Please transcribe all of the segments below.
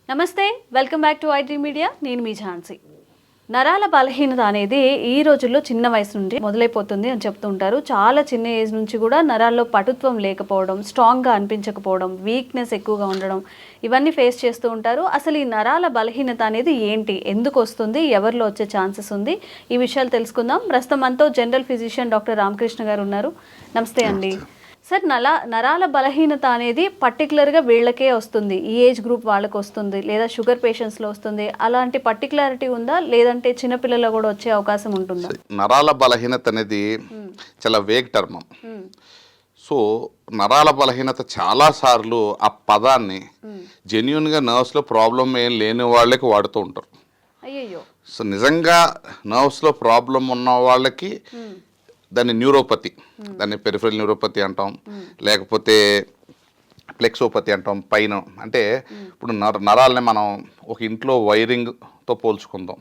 నమస్తే, welcome back to IT media. నేను మీ ఝాన్సీ. నరాల బలహీనత అనేది ఈ రోజుల్లో చిన్న వయసు నుండి మొదలైపోతుంది అని చెప్తూ ఉంటారు. చాలా చిన్న ఏజ్ నుంచి కూడా నరాల్లో పటుత్వం లేకపోవడం, స్ట్రాంగ్గా అనిపించకపోవడం, వీక్నెస్ ఎక్కువగా ఉండడం, ఇవన్నీ ఫేస్ చేస్తూ ఉంటారు. అసలు ఈ నరాల బలహీనత అనేది ఏంటి, ఎందుకు వస్తుంది, ఎవరిలో వచ్చే ఛాన్సెస్ ఉంది, ఈ విషయాలు తెలుసుకుందాం. ప్రస్తుతం మనతో జనరల్ ఫిజిషియన్ డాక్టర్ రామకృష్ణ గారు ఉన్నారు. నమస్తే అండి. సార్, నరాల బలహీనత అనేది పర్టికులర్గా వీళ్ళకే వస్తుంది, ఈ ఏజ్ గ్రూప్ వాళ్ళకి వస్తుంది, లేదా షుగర్ పేషెంట్స్లో వస్తుంది, అలాంటి పర్టికులారిటీ ఉందా, లేదంటే చిన్నపిల్లల్లో కూడా వచ్చే అవకాశం ఉంటుందా? నరాల బలహీనత అనేది చాలా వేగ్ టర్మ్. సో నరాల బలహీనత చాలాసార్లు ఆ పదాన్ని జెన్యున్గా నర్వ్స్లో ప్రాబ్లం ఏం లేని వాళ్ళకి వాడుతూ ఉంటారు. అయ్యయ్యో. సో నిజంగా నర్వ్స్లో ప్రాబ్లం ఉన్న వాళ్ళకి దాన్ని న్యూరోపతి, దాన్ని పెరిఫరల్ న్యూరోపతి అంటాం, లేకపోతే ప్లెక్సోపతి అంటాం. పైన అంటే ఇప్పుడు నరాలని మనం ఒక ఇంట్లో వైరింగ్తో పోల్చుకుందాం.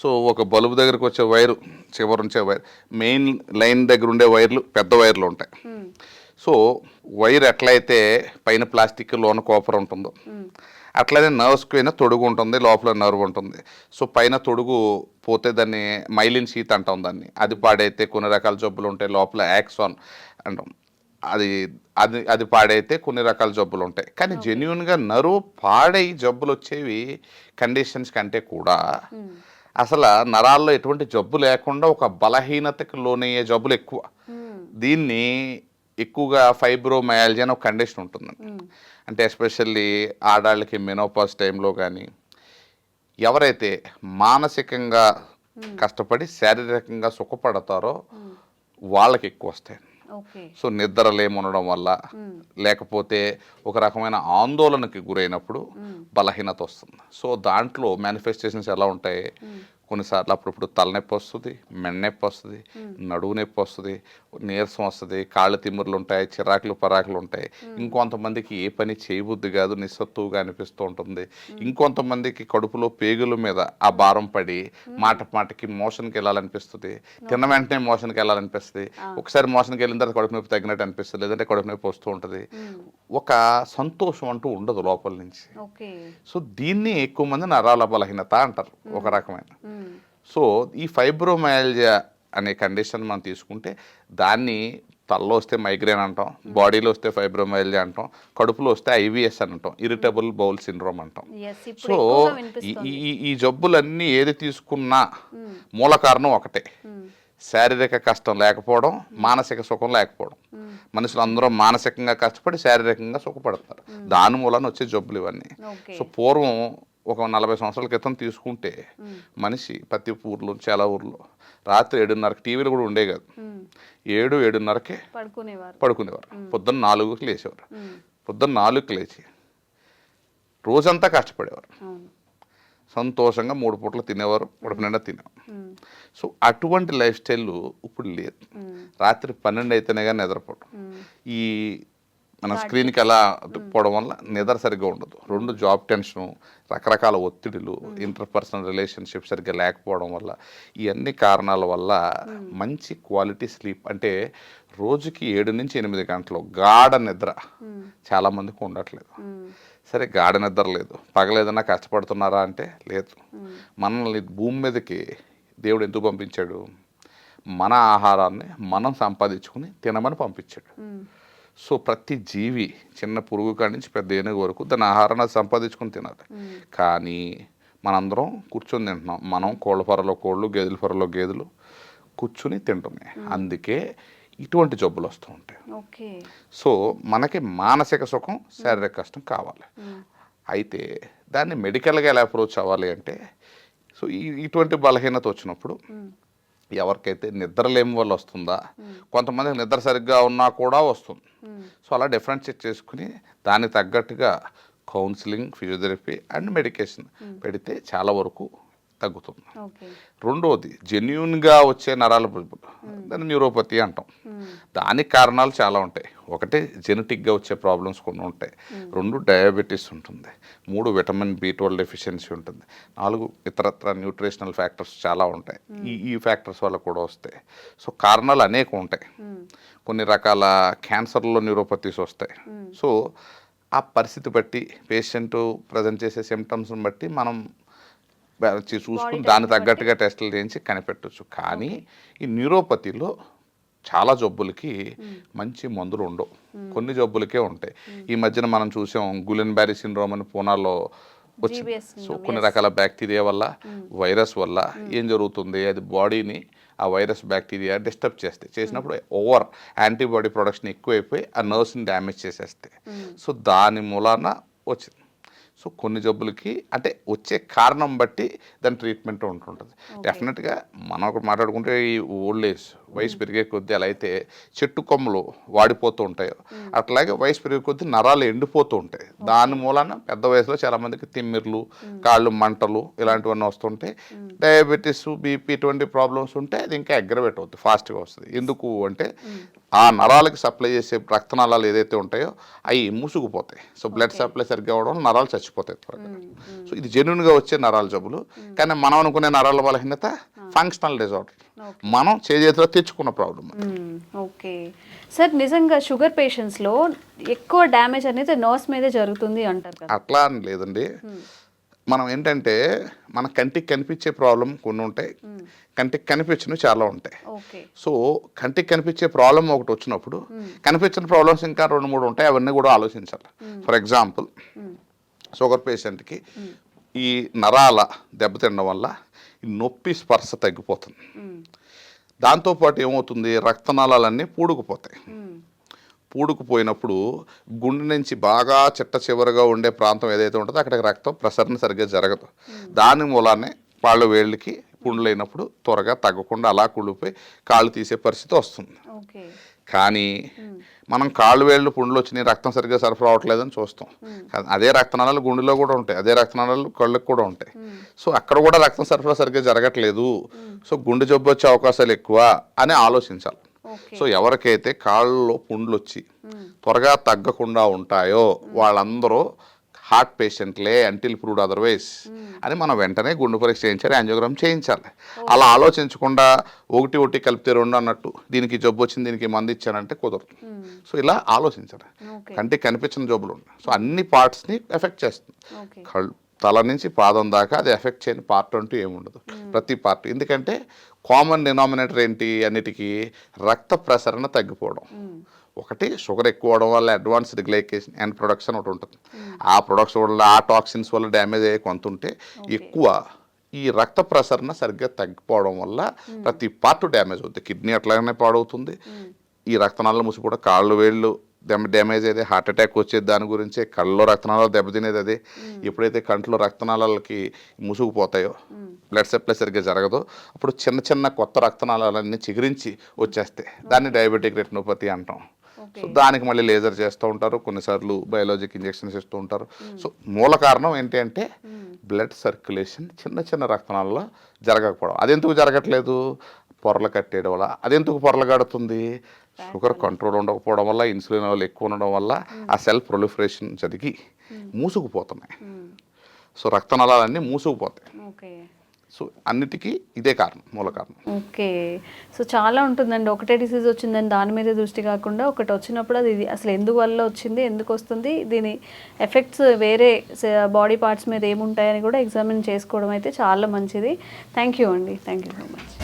సో ఒక బల్బు దగ్గరకు వచ్చే వైరు, చివరి ఉంచే వైర్, మెయిన్ లైన్ దగ్గర ఉండే వైర్లు పెద్ద వైర్లు ఉంటాయి. సో వైర్ ఎట్లయితే పైన ప్లాస్టిక్ లోన కాపర్ ఉంటుందో అట్లనే నర్వ్స్కి అయినా తొడుగు ఉంటుంది, లోపల నర్వ్ ఉంటుంది. సో పైన తొడుగు పోతే దాన్ని మైలిన్ షీత్ అంటాం దాన్ని. అది పాడైతే కొన్ని రకాల జబ్బులు ఉంటాయి. లోపల యాక్సాన్ అంటాం, అది అది అది పాడైతే కొన్ని రకాల జబ్బులు ఉంటాయి. కానీ జెన్యున్గా నరువు పాడై జబ్బులు వచ్చేవి కండిషన్స్ కంటే కూడా అసలు నరాల్లో ఎటువంటి జబ్బు లేకుండా ఒక బలహీనతకు లోనయ్యే జబ్బులు ఎక్కువ. దీన్ని ఎక్కువగా ఫైబ్రోమయాలజీ అని ఒక కండిషన్ ఉంటుందండి. అంటే ఎస్పెషల్లీ ఆడాళ్ళకి మెనోపాజ్ టైంలో కానీ ఎవరైతే మానసికంగా కష్టపడి శారీరకంగా సుఖపడతారో వాళ్ళకి ఎక్కువ వస్తాయి. సో నిద్రలేమునడం వల్ల, లేకపోతే ఒక రకమైన ఆందోళనకి గురైనప్పుడు బలహీనత వస్తుంది. సో దాంట్లో మేనిఫెస్టేషన్స్ ఎలా ఉంటాయి, కొన్నిసార్లు అప్పుడప్పుడు తలనొప్పి వస్తుంది, మెన్నొప్పి వస్తుంది, నడువు నొప్పి వస్తుంది, నీరసం వస్తుంది, కాళ్ళు తిమ్ముర్లు ఉంటాయి, చిరాకులు పరాకులు ఉంటాయి. ఇంకొంతమందికి ఏ పని చేయబుద్ధి కాదు, నిస్సత్తువుగా అనిపిస్తూ ఉంటుంది. ఇంకొంతమందికి కడుపులో పేగుల మీద ఆ భారం పడి మాటకి మోషన్కి వెళ్ళాలనిపిస్తుంది, తిన్న వెంటనే మోషన్కి వెళ్ళాలనిపిస్తుంది. ఒకసారి మోషన్కి వెళ్ళిన తర్వాత కడుపు నొప్పి తగ్గినట్టు అనిపిస్తుంది, లేదంటే కడుపు నొప్పి వస్తూ ఉంటుంది. ఒక సంతోషం అంటూ ఉండదు లోపల నుంచి. సో దీన్ని ఎక్కువ మంది నరాల బలహీనత అంటారు ఒక రకమైన. సో ఈ ఫైబ్రోమయాలజియా అనే కండిషన్ మనం తీసుకుంటే దాన్ని తలలో వస్తే మైగ్రేన్ అంటాం, బాడీలో వస్తే ఫైబ్రోమయాలజియా అంటాం, కడుపులో వస్తే ఐవిఎస్ అని అంటాం, ఇరిటబుల్ బౌల్ సిండ్రోమ్ అంటాం. సో ఈ జబ్బులన్నీ ఏది తీసుకున్నా మూల కారణం ఒకటే, శారీరక కష్టం లేకపోవడం, మానసిక సుఖం లేకపోవడం. మనుషులు అందరూ మానసికంగా కష్టపడి శారీరకంగా సుఖపడతారు, దాని మూలన వచ్చే జబ్బులు ఇవన్నీ. సో పూర్వం ఒక 40 సంవత్సరాల క్రితం తీసుకుంటే మనిషి ప్రతి ఊర్లో, చాలా ఊర్లో రాత్రి 7:30కి టీవీలు కూడా ఉండే కాదు, 7-7:30కే పడుకునేవారు. పొద్దున్న 4కి లేచేవారు. పొద్దున్న 4కి లేచి రోజంతా కష్టపడేవారు, సంతోషంగా 3 పూటలు తినేవారు, కడుపు నిండా తినేవారు. సో అటువంటి లైఫ్ స్టైల్ ఇప్పుడు లేదు. రాత్రి 12 అయితేనే కానీ నిద్రపోవడం, ఈ మన స్క్రీన్కి అలా పోవడం వల్ల నిద్ర సరిగ్గా ఉండదు. 2 జాబ్ టెన్షను, రకరకాల ఒత్తిడులు, ఇంటర్పర్సనల్ రిలేషన్షిప్ సరిగ్గా లేకపోవడం వల్ల, ఇవన్నీ కారణాల వల్ల మంచి క్వాలిటీ స్లీప్ అంటే రోజుకి 7-8 గంటలు గాఢ నిద్ర చాలామందికి ఉండట్లేదు. సరే గాఢ నిద్ర లేదు, పగలేదన్నా కష్టపడుతున్నారా అంటే లేదు. మనల్ని భూమి మీదకి దేవుడు ఎందుకు పంపించాడు, మన ఆహారాన్ని మనం సంపాదించుకుని తినమని పంపించాడు. సో ప్రతి జీవి, చిన్న పురుగు కాడి నుంచి పెద్ద ఏనుగు వరకు దాని ఆహారాన్ని సంపాదించుకుని తినాలి. కానీ మనందరం కూర్చొని తింటున్నాం. మనం కోళ్ళ పొరలో కోళ్ళు, గేదెల పొరలో గేదెలు కూర్చుని తింటున్నాయి. అందుకే ఇటువంటి జబ్బులు వస్తూ ఉంటాయి. సో మనకి మానసిక సుఖం, శారీరక కష్టం కావాలి. అయితే దాన్ని మెడికల్గా ఎలా అప్రోచ్ అవ్వాలి అంటే, సో ఇటువంటి బలహీనత వచ్చినప్పుడు ఎవరికైతే నిద్రలేమి వల్ల వస్తుందా, కొంతమందికి నిద్ర సరిగ్గా ఉన్నా కూడా వస్తుంది. సో అలా డిఫరెన్షియేట్ చేసుకుని దానికి తగ్గట్టుగా కౌన్సిలింగ్, ఫిజియోథెరపీ అండ్ మెడికేషన్ పెడితే చాలా వరకు తగ్గుతుంది. రెండోది జెన్యున్గా వచ్చే నరాల జబ్బులు, దాన్ని న్యూరోపతి అంటాం. దానికి కారణాలు చాలా ఉంటాయి. ఒకటి జెనెటిక్గా వచ్చే ప్రాబ్లమ్స్ కొన్ని ఉంటాయి, 2 డయాబెటీస్ ఉంటుంది, 3 విటమిన్ B12 డెఫిషియన్సీ ఉంటుంది, 4 ఇతరత్ర న్యూట్రిషనల్ ఫ్యాక్టర్స్ చాలా ఉంటాయి. ఈ ఫ్యాక్టర్స్ వల్ల కూడా వస్తాయి. సో కారణాలు అనేక ఉంటాయి. కొన్ని రకాల క్యాన్సర్లో న్యూరోపతీస్ వస్తాయి. సో ఆ పరిస్థితి బట్టి పేషెంట్ ప్రజెంట్ చేసే సిమ్టమ్స్ని బట్టి మనం చూసుకుని దాన్ని తగ్గట్టుగా టెస్టులు చేయించి కనిపెట్టవచ్చు. కానీ ఈ న్యూరోపతిలో చాలా జబ్బులకి మంచి మందులు ఉండవు, కొన్ని జబ్బులకే ఉంటాయి. ఈ మధ్యన మనం చూసాం గులెన్బెర్రీ సిండ్రోమ్ అని పూనాలో వచ్చింది. సో కొన్ని రకాల బ్యాక్టీరియా వల్ల, వైరస్ వల్ల ఏం జరుగుతుంది, అది బాడీని ఆ వైరస్ బ్యాక్టీరియా డిస్టర్బ్ చేసినప్పుడు ఓవర్ యాంటీబాడీ ప్రొడక్షన్ ఎక్కువైపోయి ఆ నర్వ్స్ని డ్యామేజ్ చేసేస్తాయి. సో దాని మూలాన వచ్చింది. సో కొన్ని జబ్బులకి అంటే వచ్చే కారణం బట్టి దాని ట్రీట్మెంట్ ఉంటుంటుంది. డెఫినెట్గా మనం ఒకటి మాట్లాడుకుంటే ఈ ఓల్డ్ ఏజ్ వయసు పెరిగే కొద్దీ ఎలా అయితే చెట్టు కొమ్మలు వాడిపోతూ ఉంటాయో అట్లాగే వయసు పెరిగే కొద్దీ నరాలు ఎండిపోతూ ఉంటాయి. దాని మూలాన పెద్ద వయసులో చాలామందికి తిమ్మిర్లు, కాళ్ళు మంటలు ఇలాంటివన్నీ వస్తుంటాయి. డయాబెటీస్, బీపీ ఇటువంటి ప్రాబ్లమ్స్ ఉంటే అది ఇంకా అగ్రవేట్ అవుతుంది, ఫాస్ట్గా వస్తుంది. ఎందుకు అంటే ఆ నరాలకి సప్లై చేసే రక్తనాళాలు ఏదైతే ఉంటాయో అవి మూసుకుపోతాయి. సో బ్లడ్ సప్లై సరిగ్గా అవ్వడం వల్ల నరాలు చచ్చిపోతాయి త్వరగా. సో ఇది జెన్యున్గా వచ్చే నరాల జబ్బులు. కానీ మనం అనుకునే నరాల బలహీనత ఫంక్షనల్ డిజార్డర్, మనం చేతిలో తెచ్చుకున్న ప్రాబ్లం. ఓకే సార్, నిజంగా షుగర్ పేషెంట్స్లో ఎక్కువ డ్యామేజ్ అనేది నర్వ్స్ మీదే జరుగుతుంది అంటారు కదా? అట్లా అని లేదండి. మనం ఏంటంటే మన కంటికి కనిపించే ప్రాబ్లం కొన్ని ఉంటాయి, కంటికి కనిపించినవి చాలా ఉంటాయి. సో కంటికి కనిపించే ప్రాబ్లం ఒకటి వచ్చినప్పుడు కనిపించిన ప్రాబ్లమ్స్ ఇంకా 2-3 ఉంటాయి, అవన్నీ కూడా ఆలోచించాలి. ఫర్ ఎగ్జాంపుల్ షుగర్ పేషెంట్కి ఈ నరాల దెబ్బతినడం వల్ల ఈ నొప్పి స్పర్శ తగ్గిపోతుంది. దాంతోపాటు ఏమవుతుంది, రక్తనాళాలన్నీ పూడుకుపోతాయి. పూడుకుపోయినప్పుడు గుండె నుంచి బాగా చిట్ట చివరిగా ఉండే ప్రాంతం ఏదైతే ఉంటుందో అక్కడికి రక్తం ప్రసరణ సరిగ్గా జరగదు. దాని మూలానే కాళ్ళు వేళ్ళకి పుండ్లు అయినప్పుడు త్వరగా తగ్గకుండా అలా కుళ్ళిపోయి కాళ్ళు తీసే పరిస్థితి వస్తుంది. కానీ మనం కాళ్ళు వేళ్ళు పుండ్లు వచ్చినాయి, రక్తం సరిగ్గా సరఫరా అవ్వట్లేదని చూస్తాం. అదే రక్తనాళాలు గుండెలో కూడా ఉంటాయి, అదే రక్తనాళాలు కళ్ళకు కూడా ఉంటాయి. సో అక్కడ కూడా రక్తం సరఫరా సరిగ్గా జరగట్లేదు, సో గుండె జబ్బు వచ్చే అవకాశాలు ఎక్కువ అని ఆలోచించాలి. సో ఎవరికైతే కాళ్ళలో పుండ్లు వచ్చి త్వరగా తగ్గకుండా ఉంటాయో వాళ్ళందరూ హార్ట్ పేషెంట్లే అంటిల్ ప్రూవ్డ్ అదర్వైజ్ అని మనం వెంటనే గుండె పరీక్ష చేయించాలి, యాంజియోగ్రామ్ చేయించాలి. అలా ఆలోచించకుండా ఒకటి కలిపితే 2 అన్నట్టు దీనికి జబ్బు వచ్చింది దీనికి మందు ఇచ్చానంటే కుదరదు. సో ఇలా ఆలోచించాలి. కంటికి కనిపించిన జబ్బులు ఉన్నాయి. సో అన్ని పార్ట్స్ని ఎఫెక్ట్ చేస్తుంది. తల నుంచి పాదం దాకా అది ఎఫెక్ట్ చేయని పార్ట్ అంటూ ఏముండదు, ప్రతి పార్ట్. ఎందుకంటే కామన్ డినామినేటర్ ఏంటి అన్నిటికీ, రక్త ప్రసరణ తగ్గిపోవడం. ఒకటి షుగర్ ఎక్కువ అవడం వల్ల అడ్వాన్స్డ్ గ్లైకేషన్ అండ్ ప్రొడక్షన్ ఒకటి ఉంటుంది. ఆ ప్రొడక్షన్ వల్ల ఆ టాక్సిన్స్ వల్ల డ్యామేజ్ అయ్యే కొంత ఉంటే ఎక్కువ ఈ రక్త ప్రసరణ సరిగ్గా తగ్గిపోవడం వల్ల ప్రతి పార్ట్ డ్యామేజ్ అవుతుంది. కిడ్నీ అట్లాగనే పాడవుతుంది, ఈ రక్తనాళాలు మూసిపోవడం, కాళ్ళు వేళ్ళు డ్యామేజ్ అయితే హార్ట్ అటాక్ వచ్చేది దాని గురించే. కళ్ళలో రక్తనాళాలు దెబ్బతినేది అదే. ఎప్పుడైతే కంట్లో రక్తనాళాలకి ముసుగుపోతాయో, బ్లడ్ సప్లై సరిగ్గా జరగదో, అప్పుడు చిన్న చిన్న కొత్త రక్తనాళాలన్నీ చిగురించి వచ్చేస్తాయి. దాన్ని డయాబెటిక్ రెటినోపతి అంటాం. సో దానికి మళ్ళీ లేజర్ చేస్తూ ఉంటారు, కొన్నిసార్లు బయాలజిక్ ఇంజెక్షన్స్ ఇస్తూ ఉంటారు. సో మూల కారణం ఏంటి అంటే బ్లడ్ సర్క్యులేషన్ చిన్న చిన్న రక్తనాళాల్లో జరగకపోవడం. అదెందుకు జరగట్లేదు, పొరలు కట్టేయడం వల్ల. అదెందుకు పొరలు కడుతుంది, షుగర్ కంట్రోల్ ఉండకపోవడం వల్ల, ఇన్సులిన్ లెవెల్ ఎక్కువ ఉండడం వల్ల ఆ సెల్ ప్రొలిఫరేషన్ జరిగి మూసుకుపోతున్నాయి. సో రక్తనాళాలన్నీ మూసుకుపోతాయి. సో అన్నిటికీ ఇదే కారణం, మూల కారణం. ఓకే, సో చాలా ఉంటుందండి. ఒకటే డిసీజ్ వచ్చిందని దాని మీద దృష్టి కాకుండా ఒకటి వచ్చినప్పుడు అది అసలు ఎందుకు వల్ల వచ్చింది, ఎందుకు వస్తుంది, దీని ఎఫెక్ట్స్ వేరే బాడీ పార్ట్స్ మీద ఏముంటాయని కూడా ఎగ్జామిన్ చేసుకోవడం అయితే చాలా మంచిది. థ్యాంక్ యూ అండి, థ్యాంక్ యూ సో మచ్.